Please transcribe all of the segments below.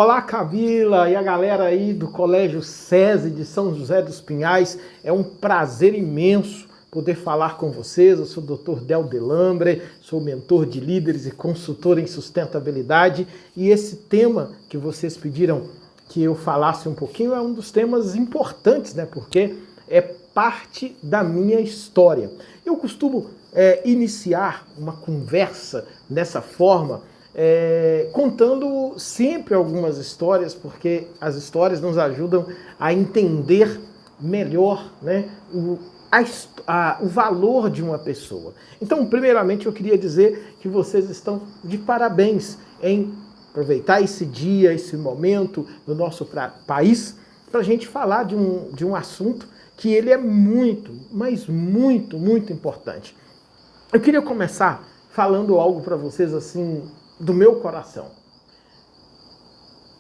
Olá, Camila e a galera aí do Colégio SESI de São José dos Pinhais. É um prazer imenso poder falar com vocês. Eu sou o Dr. Del Delambre, sou mentor de líderes e consultor em sustentabilidade. E esse tema que vocês pediram que eu falasse um pouquinho é um dos temas importantes, né? Porque é parte da minha história. Eu costumo iniciar uma conversa dessa forma, contando sempre algumas histórias, porque as histórias nos ajudam a entender melhor, né, o valor de uma pessoa. Então, primeiramente, eu queria dizer que vocês estão de parabéns em aproveitar esse dia, esse momento no nosso país, para a gente falar de um assunto que ele é muito, mas muito, muito importante. Eu queria começar falando algo para vocês assim do meu coração.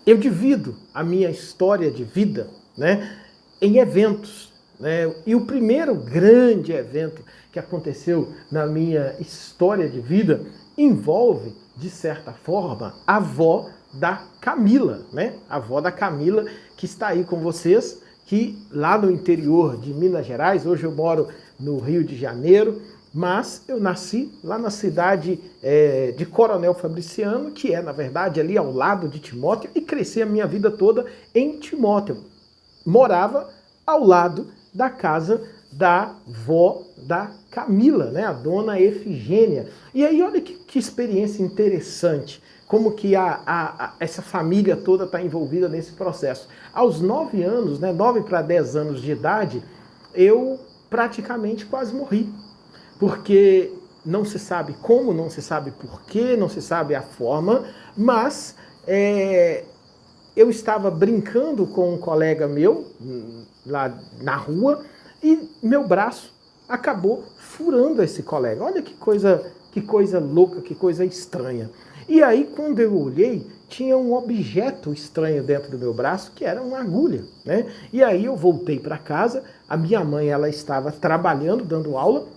Eu divido a minha história de vida, né, em eventos, né? E o primeiro grande evento que aconteceu na minha história de vida envolve, de certa forma, a avó da Camila, né? A avó da Camila que está aí com vocês, que lá no interior de Minas Gerais, hoje eu moro no Rio de Janeiro, mas eu nasci lá na cidade de Coronel Fabriciano, que é, na verdade, ali ao lado de Timóteo, e cresci a minha vida toda em Timóteo. Morava ao lado da casa da vó da Camila, né? A dona Efigênia. E aí, olha que experiência interessante, como que essa família toda está envolvida nesse processo. Aos 9 anos, né, 9 para 10 anos de idade, eu praticamente quase morri. Porque não se sabe como, não se sabe porquê, não se sabe a forma, mas eu estava brincando com um colega meu lá na rua e meu braço acabou furando esse colega. Olha que coisa louca, que coisa estranha. E aí, quando eu olhei, tinha um objeto estranho dentro do meu braço, que era uma agulha, né? E aí eu voltei para casa, a minha mãe ela estava trabalhando, dando aula,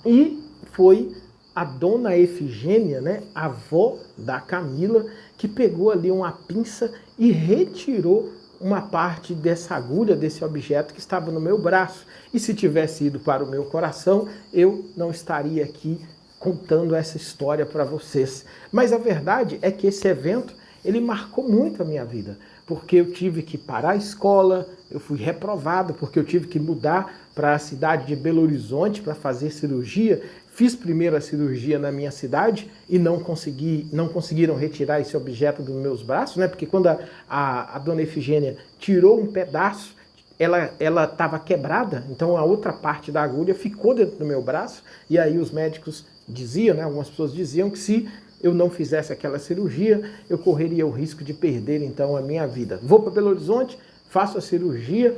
e foi a dona Efigênia, né, a avó da Camila, que pegou ali uma pinça e retirou uma parte dessa agulha, desse objeto que estava no meu braço. E se tivesse ido para o meu coração, eu não estaria aqui contando essa história para vocês. Mas a verdade é que esse evento, ele marcou muito a minha vida, porque eu tive que parar a escola, eu fui reprovado, porque eu tive que mudar para a cidade de Belo Horizonte para fazer cirurgia. Fiz primeiro a cirurgia na minha cidade e não conseguiram retirar esse objeto dos meus braços, né? Porque quando a dona Efigênia tirou um pedaço, ela estava quebrada, então a outra parte da agulha ficou dentro do meu braço, e aí os médicos diziam, né, algumas pessoas diziam que se eu não fizesse aquela cirurgia, eu correria o risco de perder então a minha vida. Vou para Belo Horizonte, faço a cirurgia,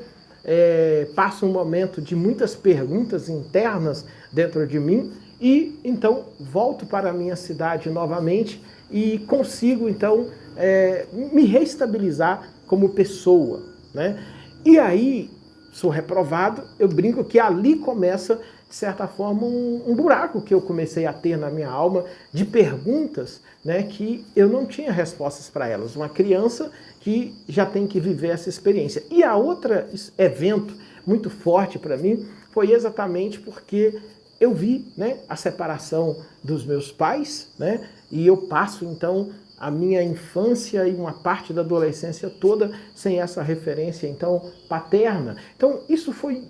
passo um momento de muitas perguntas internas dentro de mim e então volto para a minha cidade novamente e consigo então me reestabilizar como pessoa, né? E aí sou reprovado, eu brinco que ali começa, de certa forma, um buraco que eu comecei a ter na minha alma de perguntas, né, que eu não tinha respostas para elas. Uma criança que já tem que viver essa experiência. E a outra evento muito forte para mim foi exatamente porque eu vi, né, a separação dos meus pais, né, e eu passo então a minha infância e uma parte da adolescência toda sem essa referência então paterna. Então isso foi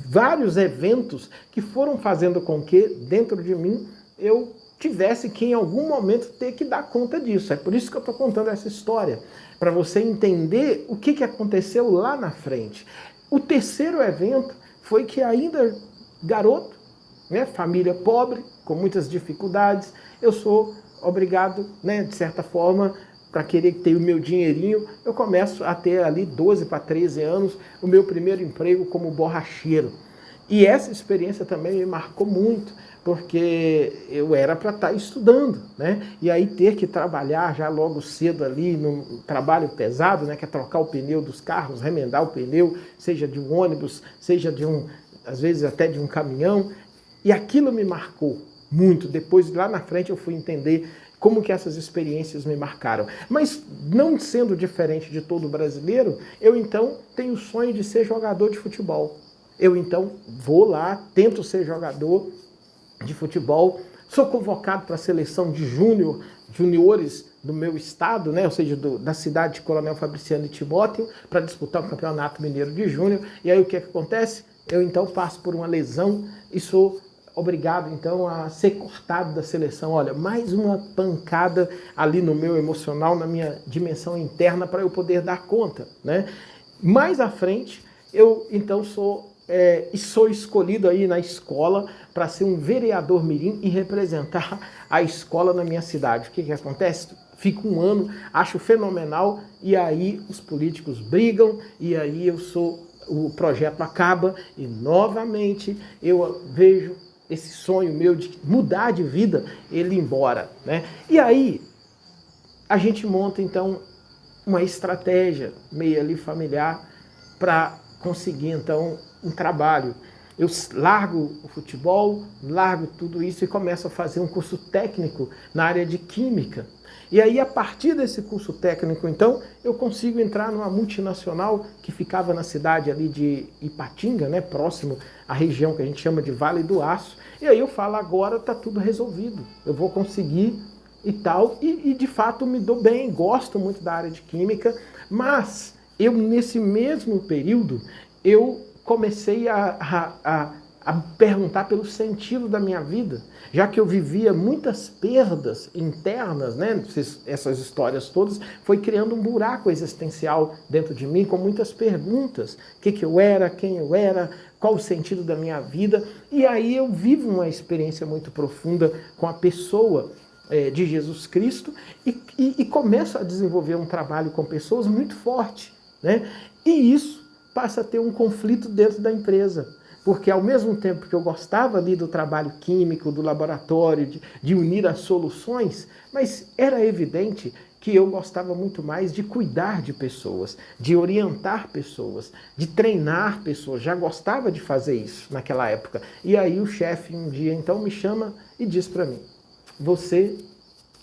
vários eventos que foram fazendo com que dentro de mim eu tivesse que em algum momento ter que dar conta disso. É por isso que eu estou contando essa história, para você entender o que aconteceu lá na frente. O terceiro evento foi que ainda garoto, né, família pobre, com muitas dificuldades, eu sou obrigado, né, de certa forma, para querer ter o meu dinheirinho, eu começo a ter ali 12 para 13 anos o meu primeiro emprego como borracheiro. E essa experiência também me marcou muito, porque eu era para estar estudando, né? E aí ter que trabalhar já logo cedo ali num trabalho pesado, né, que é trocar o pneu dos carros, remendar o pneu, seja de um ônibus, seja de às vezes até de um caminhão. E aquilo me marcou muito. Depois, lá na frente, eu fui entender como que essas experiências me marcaram. Mas não sendo diferente de todo brasileiro, eu então tenho o sonho de ser jogador de futebol. Eu então vou lá, tento ser jogador de futebol, sou convocado para a seleção de juniores do meu estado, né? Ou seja, da cidade de Coronel Fabriciano e Timóteo, para disputar o Campeonato Mineiro de Júnior. E aí o que acontece? Eu então passo por uma lesão e sou obrigado então a ser cortado da seleção. Olha, mais uma pancada ali no meu emocional, na minha dimensão interna, para eu poder dar conta, né? Mais à frente, eu então sou escolhido aí na escola para ser um vereador mirim e representar a escola na minha cidade. O que acontece? Fico um ano, acho fenomenal, e aí os políticos brigam, e aí o projeto acaba, e novamente eu vejo esse sonho meu de mudar de vida, ele ir embora, né? E aí a gente monta então uma estratégia meio ali familiar para conseguir então um trabalho. Eu largo o futebol, largo tudo isso e começo a fazer um curso técnico na área de química. E aí, a partir desse curso técnico, então, eu consigo entrar numa multinacional que ficava na cidade ali de Ipatinga, né, próximo à região que a gente chama de Vale do Aço. E aí eu falo, agora está tudo resolvido, eu vou conseguir e tal. E de fato me dou bem, gosto muito da área de química, mas eu nesse mesmo período, eu comecei a perguntar pelo sentido da minha vida, já que eu vivia muitas perdas internas, né? Essas histórias todas, foi criando um buraco existencial dentro de mim, com muitas perguntas. O que eu era, quem eu era, qual o sentido da minha vida. E aí eu vivo uma experiência muito profunda com a pessoa de Jesus Cristo e começo a desenvolver um trabalho com pessoas muito forte, né? E isso passa a ter um conflito dentro da empresa. Porque ao mesmo tempo que eu gostava ali do trabalho químico, do laboratório, de unir as soluções, mas era evidente que eu gostava muito mais de cuidar de pessoas, de orientar pessoas, de treinar pessoas. Já gostava de fazer isso naquela época. E aí o chefe um dia então me chama e diz para mim, você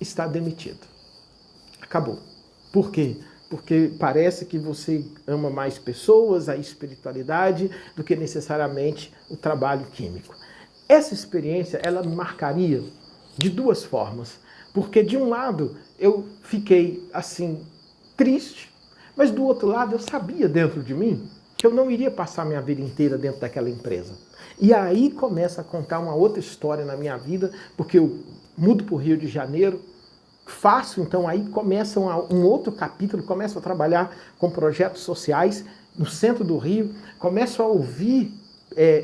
está demitido. Acabou. Por quê? Porque parece que você ama mais pessoas, a espiritualidade, do que necessariamente o trabalho químico. Essa experiência, ela me marcaria de duas formas. Porque, de um lado, eu fiquei, assim, triste, mas do outro lado, eu sabia dentro de mim que eu não iria passar minha vida inteira dentro daquela empresa. E aí começa a contar uma outra história na minha vida, porque eu mudo para o Rio de Janeiro, faço, então aí começa um outro capítulo, começo a trabalhar com projetos sociais no centro do Rio, começo a ouvir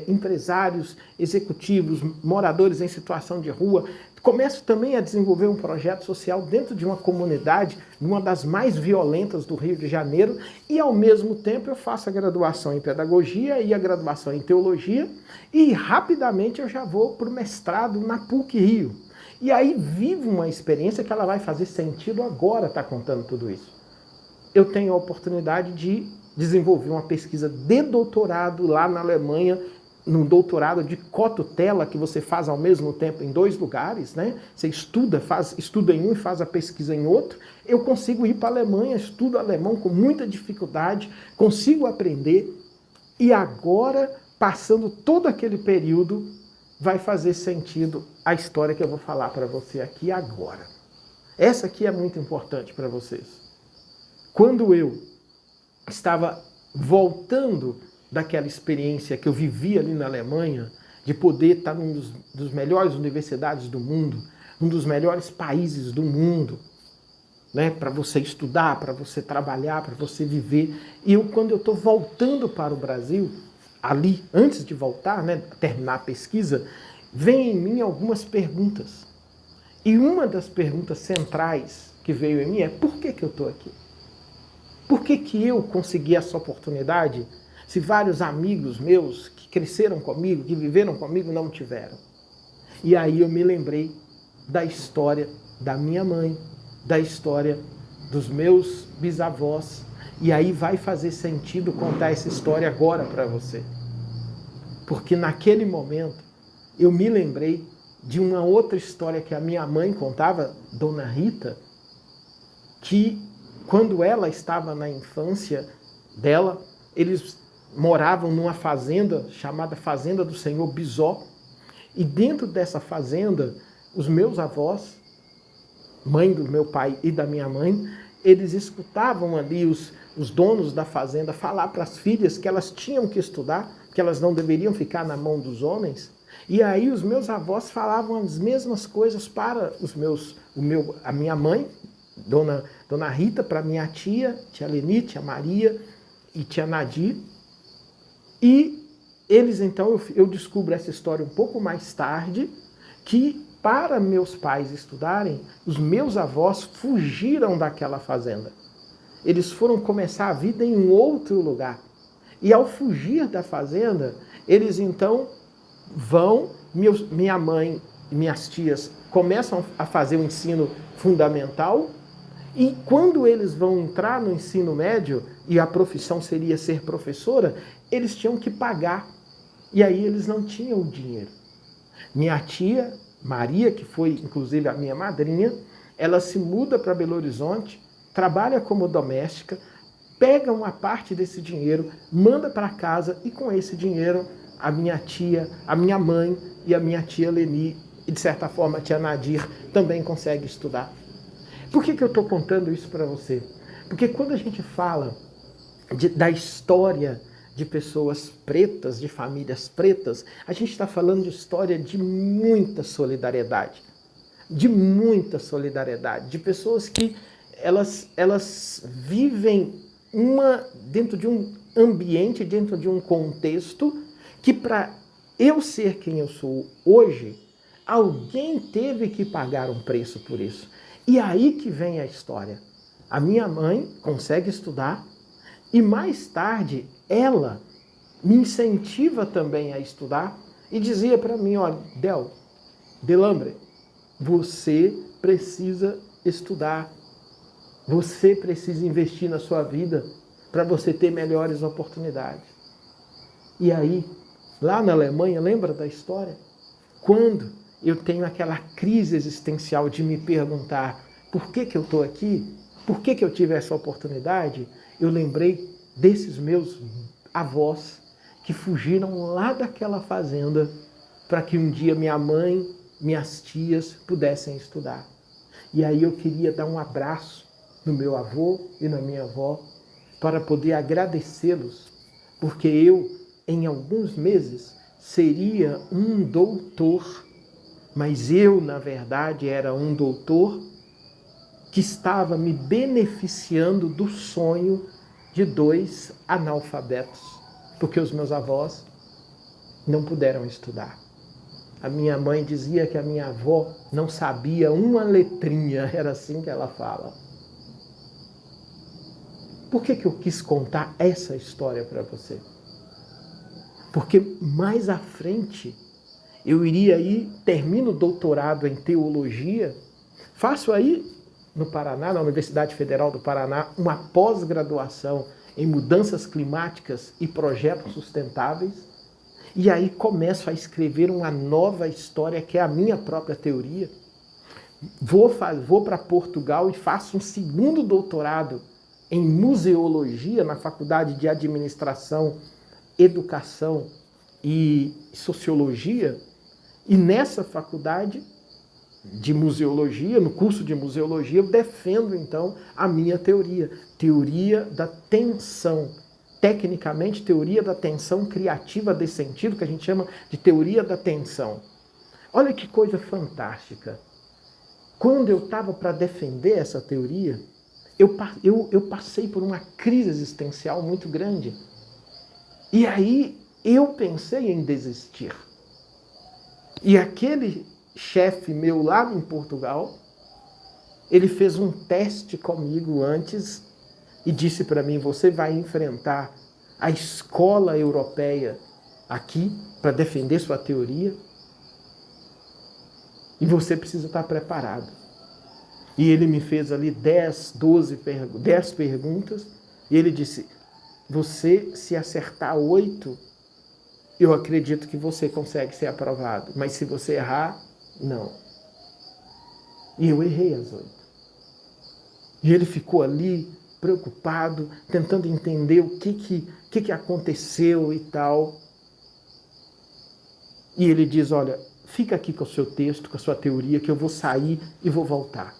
empresários, executivos, moradores em situação de rua, começo também a desenvolver um projeto social dentro de uma comunidade, uma das mais violentas do Rio de Janeiro, e ao mesmo tempo eu faço a graduação em pedagogia e a graduação em teologia, e rapidamente eu já vou para o mestrado na PUC Rio. E aí vivo uma experiência que ela vai fazer sentido agora estar contando tudo isso. Eu tenho a oportunidade de desenvolver uma pesquisa de doutorado lá na Alemanha, num doutorado de cotutela que você faz ao mesmo tempo em 2 lugares, né? Você estuda em um e faz a pesquisa em outro. Eu consigo ir para a Alemanha, estudo alemão com muita dificuldade, consigo aprender e agora, passando todo aquele período, vai fazer sentido a história que eu vou falar para você aqui agora. Essa aqui é muito importante para vocês. Quando eu estava voltando daquela experiência que eu vivi ali na Alemanha, de poder estar num dos melhores universidades do mundo, um dos melhores países do mundo, né, para você estudar, para você trabalhar, para você viver. E quando eu estou voltando para o Brasil, ali, antes de voltar, né, terminar a pesquisa, vem em mim algumas perguntas. E uma das perguntas centrais que veio em mim é: por que eu estou aqui? Por que eu consegui essa oportunidade se vários amigos meus que cresceram comigo, que viveram comigo, não tiveram? E aí eu me lembrei da história da minha mãe, da história dos meus bisavós. E aí vai fazer sentido contar essa história agora para você. Porque naquele momento eu me lembrei de uma outra história que a minha mãe contava, Dona Rita, que quando ela estava na infância dela, eles moravam numa fazenda chamada Fazenda do Senhor Bisó, e dentro dessa fazenda, os meus avós, mãe do meu pai e da minha mãe, eles escutavam ali os donos da fazenda falar para as filhas que elas tinham que estudar, que elas não deveriam ficar na mão dos homens. E aí os meus avós falavam as mesmas coisas para a minha mãe, Dona Rita, para minha tia Leni, tia Maria e tia Nadir. E eles então, eu descubro essa história um pouco mais tarde, que para meus pais estudarem, os meus avós fugiram daquela fazenda. Eles foram começar a vida em um outro lugar. E ao fugir da fazenda, eles então vão, minha mãe e minhas tias começam a fazer o ensino fundamental, e quando eles vão entrar no ensino médio, e a profissão seria ser professora, eles tinham que pagar. E aí eles não tinham o dinheiro. Minha tia Maria, que foi inclusive a minha madrinha, ela se muda para Belo Horizonte, trabalha como doméstica, pega uma parte desse dinheiro, manda para casa, e com esse dinheiro a minha tia, a minha mãe e a minha tia Leni, e de certa forma a tia Nadir, também consegue estudar. Por que eu estou contando isso para você? Porque quando a gente fala da história de pessoas pretas, de famílias pretas, a gente está falando de história de muita solidariedade. De muita solidariedade. De pessoas que elas vivem dentro de um ambiente, dentro de um contexto, que para eu ser quem eu sou hoje, alguém teve que pagar um preço por isso. E aí que vem a história. A minha mãe consegue estudar e mais tarde ela me incentiva também a estudar e dizia para mim, olha, Delambre, você precisa estudar. Você precisa investir na sua vida para você ter melhores oportunidades. E aí, lá na Alemanha, lembra da história? Quando eu tenho aquela crise existencial de me perguntar por que eu estou aqui, por que eu tive essa oportunidade, eu lembrei desses meus avós que fugiram lá daquela fazenda para que um dia minha mãe, minhas tias pudessem estudar. E aí eu queria dar um abraço no meu avô e na minha avó para poder agradecê-los, porque eu, em alguns meses, seria um doutor, mas eu, na verdade, era um doutor que estava me beneficiando do sonho de 2 analfabetos, porque os meus avós não puderam estudar. A minha mãe dizia que a minha avó não sabia uma letrinha, era assim que ela fala. Por que eu quis contar essa história para você? Porque mais à frente eu iria aí, termino o doutorado em teologia, faço aí no Paraná, na Universidade Federal do Paraná, uma pós-graduação em mudanças climáticas e projetos sustentáveis, e aí começo a escrever uma nova história que é a minha própria teoria. Vou para Portugal e faço um segundo doutorado em museologia na Faculdade de Administração, Educação e Sociologia, e nessa faculdade de museologia, no curso de museologia, eu defendo então a minha teoria da tensão. Tecnicamente, teoria da tensão criativa desse sentido, que a gente chama de teoria da tensão. Olha que coisa fantástica. Quando eu estava para defender essa teoria, eu passei por uma crise existencial muito grande. E aí eu pensei em desistir. E aquele chefe meu lá em Portugal, ele fez um teste comigo antes e disse para mim, você vai enfrentar a escola europeia aqui para defender sua teoria e você precisa estar preparado. E ele me fez ali 10 perguntas e ele disse, você se acertar 8, eu acredito que você consegue ser aprovado, mas se você errar, Não. E eu errei as 8. E ele ficou ali, preocupado, tentando entender o que aconteceu e tal. E ele diz, olha, fica aqui com o seu texto, com a sua teoria, que eu vou sair e vou voltar.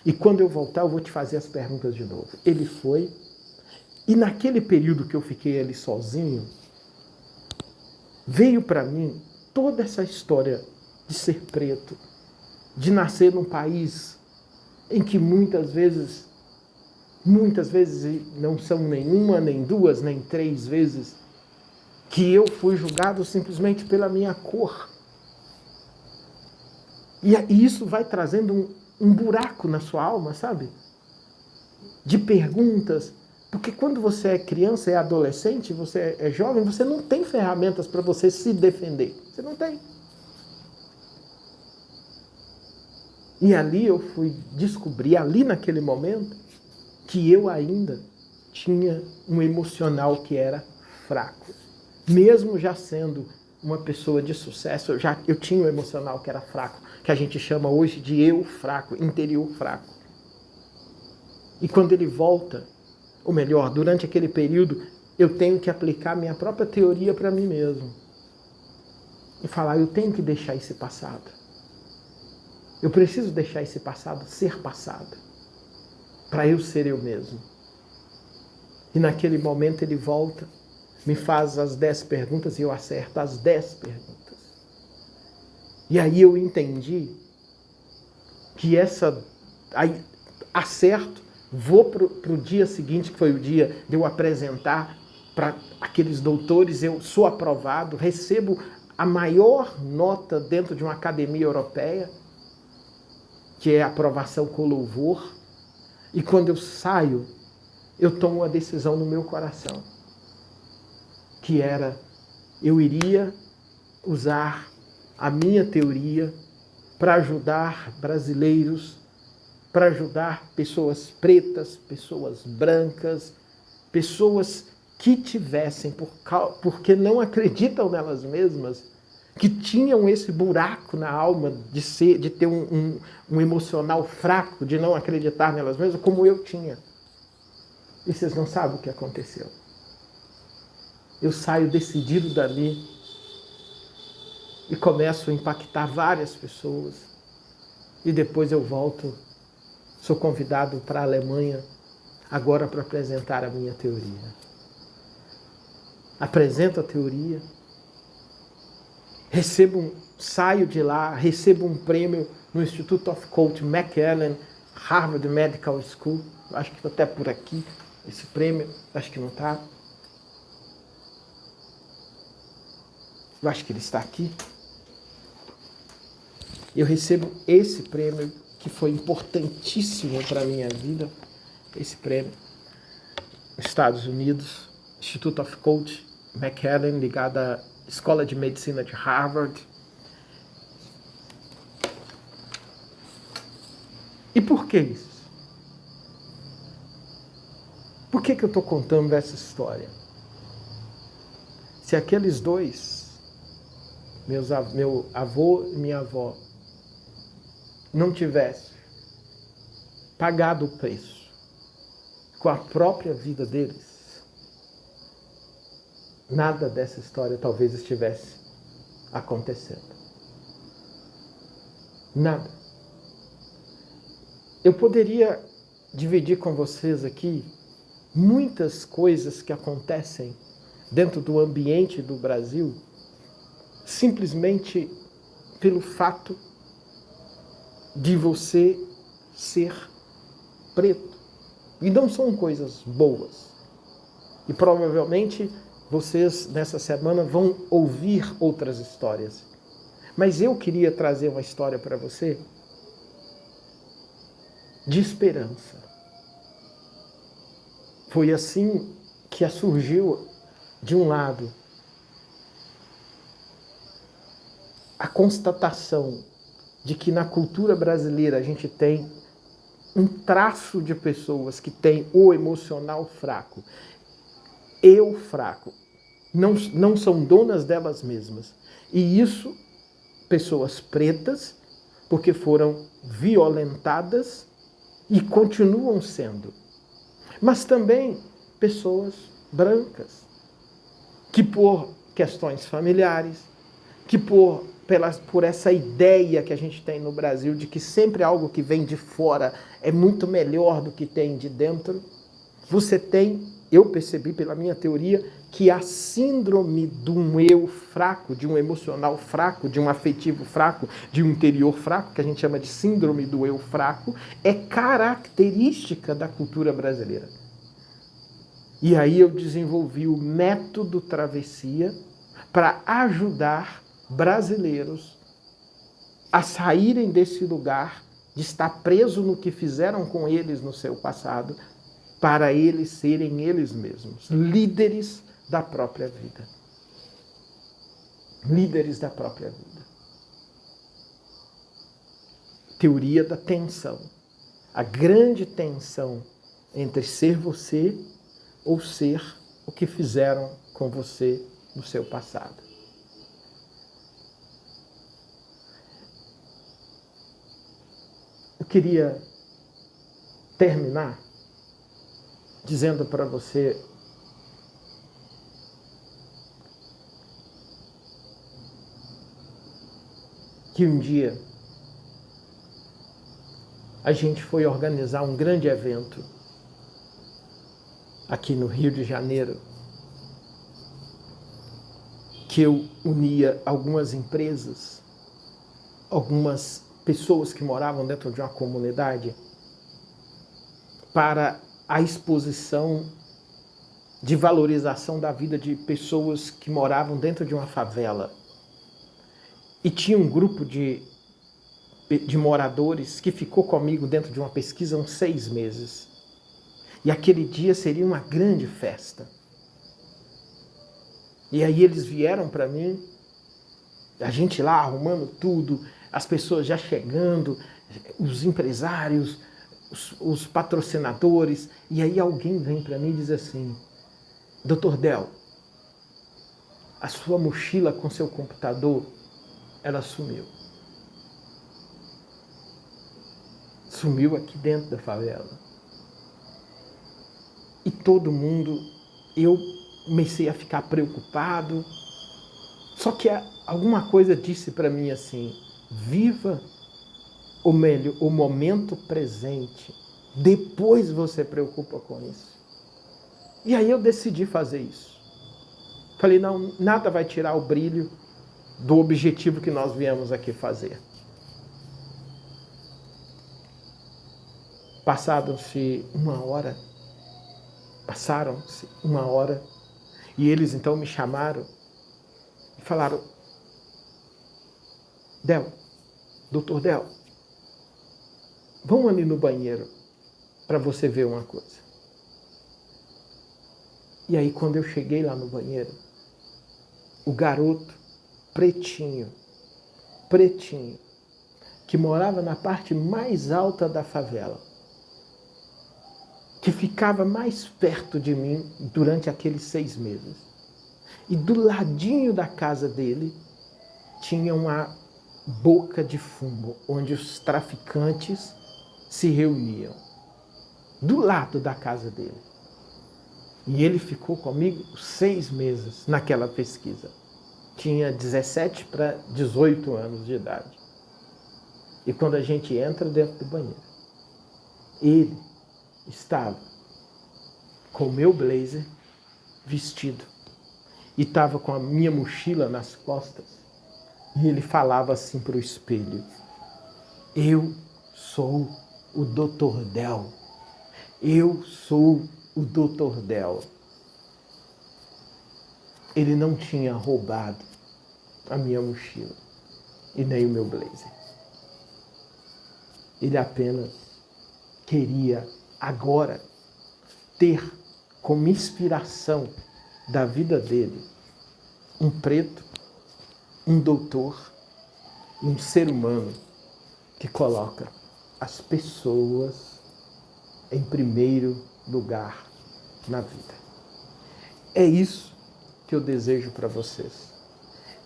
E quando eu voltar, eu vou te fazer as perguntas de novo. Ele foi, e naquele período que eu fiquei ali sozinho, veio para mim toda essa história de ser preto, de nascer num país em que muitas vezes não são nenhuma, nem duas, nem 3 vezes, que eu fui julgado simplesmente pela minha cor. E isso vai trazendo um buraco na sua alma, sabe? De perguntas. Porque quando você é criança, é adolescente, você é jovem, você não tem ferramentas para você se defender. Você não tem. E ali eu fui descobrir, ali naquele momento, que eu ainda tinha um emocional que era fraco. Mesmo já sendo uma pessoa de sucesso, eu tinha um emocional que era fraco, que a gente chama hoje de eu fraco, interior fraco. E quando ele volta, ou melhor, durante aquele período, eu tenho que aplicar minha própria teoria para mim mesmo. E falar, eu tenho que deixar esse passado. Eu preciso deixar esse passado ser passado, para eu ser eu mesmo. E naquele momento ele volta, me faz as 10 perguntas e eu acerto as 10 perguntas. E aí eu entendi que aí acerto, vou para o dia seguinte, que foi o dia de eu apresentar para aqueles doutores, eu sou aprovado, recebo a maior nota dentro de uma academia europeia, que é a aprovação com louvor. E quando eu saio, eu tomo uma decisão no meu coração, que era, eu iria usar a minha teoria para ajudar brasileiros, para ajudar pessoas pretas, pessoas brancas, pessoas que tivessem, porque não acreditam nelas mesmas, que tinham esse buraco na alma de ter um emocional fraco, de não acreditar nelas mesmas, como eu tinha. E vocês não sabem o que aconteceu. Eu saio decidido dali e começo a impactar várias pessoas. E depois eu volto, sou convidado para a Alemanha, agora para apresentar a minha teoria. Apresento a teoria, saio de lá, recebo um prêmio no Institute of Coach McAllen, Harvard Medical School, acho que está até por aqui, esse prêmio, acho que não está. Eu acho que ele está aqui. Eu recebo esse prêmio que foi importantíssimo para a minha vida, esse prêmio, Estados Unidos, Institute of Coach McAllen, ligado à Escola de Medicina de Harvard. E por que isso? Por que eu estou contando essa história? Se aqueles dois, meu avô e minha avó, não tivessem pagado o preço com a própria vida deles, nada dessa história talvez estivesse acontecendo. Nada. Eu poderia dividir com vocês aqui muitas coisas que acontecem dentro do ambiente do Brasil, simplesmente pelo fato de você ser preto. E não são coisas boas. E provavelmente vocês nessa semana vão ouvir outras histórias. Mas eu queria trazer uma história para você de esperança. Foi assim que surgiu, de um lado, a constatação de que na cultura brasileira a gente tem um traço de pessoas que têm o emocional fraco, eu fraco, não são donas delas mesmas. E isso, pessoas pretas porque foram violentadas e continuam sendo. Mas também pessoas brancas, que por questões familiares, que por essa ideia que a gente tem no Brasil de que sempre algo que vem de fora é muito melhor do que tem de dentro, você tem, eu percebi pela minha teoria, que a síndrome de um eu fraco, de um emocional fraco, de um afetivo fraco, de um interior fraco, que a gente chama de síndrome do eu fraco, é característica da cultura brasileira. E aí eu desenvolvi o método travessia para ajudar brasileiros a saírem desse lugar de estar preso no que fizeram com eles no seu passado, para eles serem eles mesmos, líderes da própria vida. Líderes da própria vida. Teoria da tensão. A grande tensão entre ser você ou ser o que fizeram com você no seu passado. Eu queria terminar dizendo para você que um dia a gente foi organizar um grande evento aqui no Rio de Janeiro, que eu unia algumas empresas, algumas pessoas que moravam dentro de uma comunidade, para a exposição de valorização da vida de pessoas que moravam dentro de uma favela. E tinha um grupo de moradores que ficou comigo dentro de uma pesquisa uns 6 meses. E aquele dia seria uma grande festa. E aí eles vieram para mim, a gente lá arrumando tudo, as pessoas já chegando, os empresários, os patrocinadores, e aí alguém vem para mim e diz assim: Dr. Del, a sua mochila com seu computador, ela sumiu. Sumiu aqui dentro da favela. E todo mundo, eu comecei a ficar preocupado. Só que alguma coisa disse para mim assim: viva o momento presente. Depois você preocupa com isso. E aí eu decidi fazer isso. Falei, não, nada vai tirar o brilho do objetivo que nós viemos aqui fazer. Passaram-se uma hora, e eles então me chamaram e falaram: Del, Dr. Del, vamos ali no banheiro para você ver uma coisa. E aí quando eu cheguei lá no banheiro, o garoto pretinho, que morava na parte mais alta da favela, que ficava mais perto de mim durante aqueles 6 meses. E do ladinho da casa dele tinha uma boca de fumo, onde os traficantes se reuniam. Do lado da casa dele. E ele ficou comigo 6 meses naquela pesquisa. Tinha 17 para 18 anos de idade. E quando a gente entra dentro do banheiro, ele estava com o meu blazer vestido e estava com a minha mochila nas costas, e ele falava assim para o espelho: eu sou o Dr. Del, eu sou o Dr. Del. Ele não tinha roubado a minha mochila e nem o meu blazer. Ele apenas queria agora ter como inspiração da vida dele um preto, um doutor e um ser humano que coloca as pessoas em primeiro lugar na vida. É isso que eu desejo para vocês.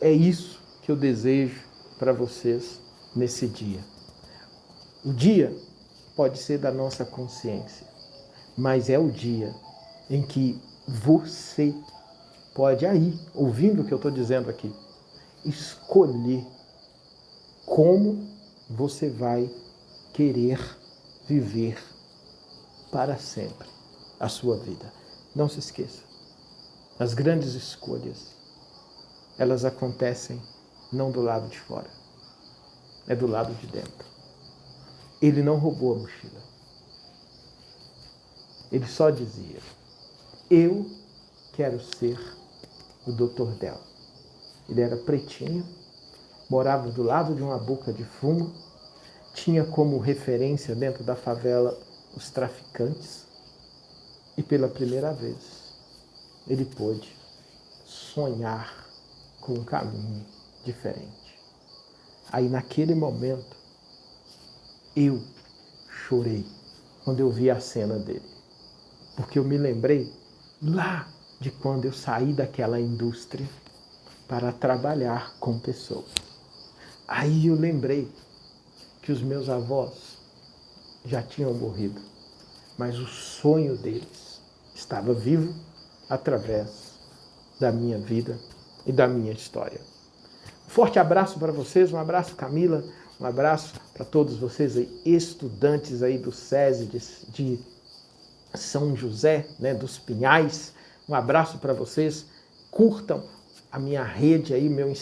É isso que eu desejo para vocês nesse dia. O dia pode ser da nossa consciência, mas é o dia em que você pode aí, ouvindo o que eu estou dizendo aqui, escolher como você vai querer viver para sempre a sua vida. Não se esqueça, as grandes escolhas, elas acontecem não do lado de fora, é do lado de dentro. Ele não roubou a mochila. Ele só dizia, eu quero ser o Dr. Del. Ele era pretinho, morava do lado de uma boca de fumo, tinha como referência dentro da favela os traficantes e pela primeira vez ele pôde sonhar com um caminho diferente. Aí naquele momento eu chorei quando eu vi a cena dele, porque eu me lembrei lá de quando eu saí daquela indústria para trabalhar com pessoas. Aí eu lembrei que os meus avós já tinham morrido, mas o sonho deles estava vivo através da minha vida e da minha história. Um forte abraço para vocês, um abraço, Camila, um abraço para todos vocês aí, estudantes aí do SESI de São José, né, dos Pinhais. Um abraço para vocês, curtam a minha rede aí, meu Instagram.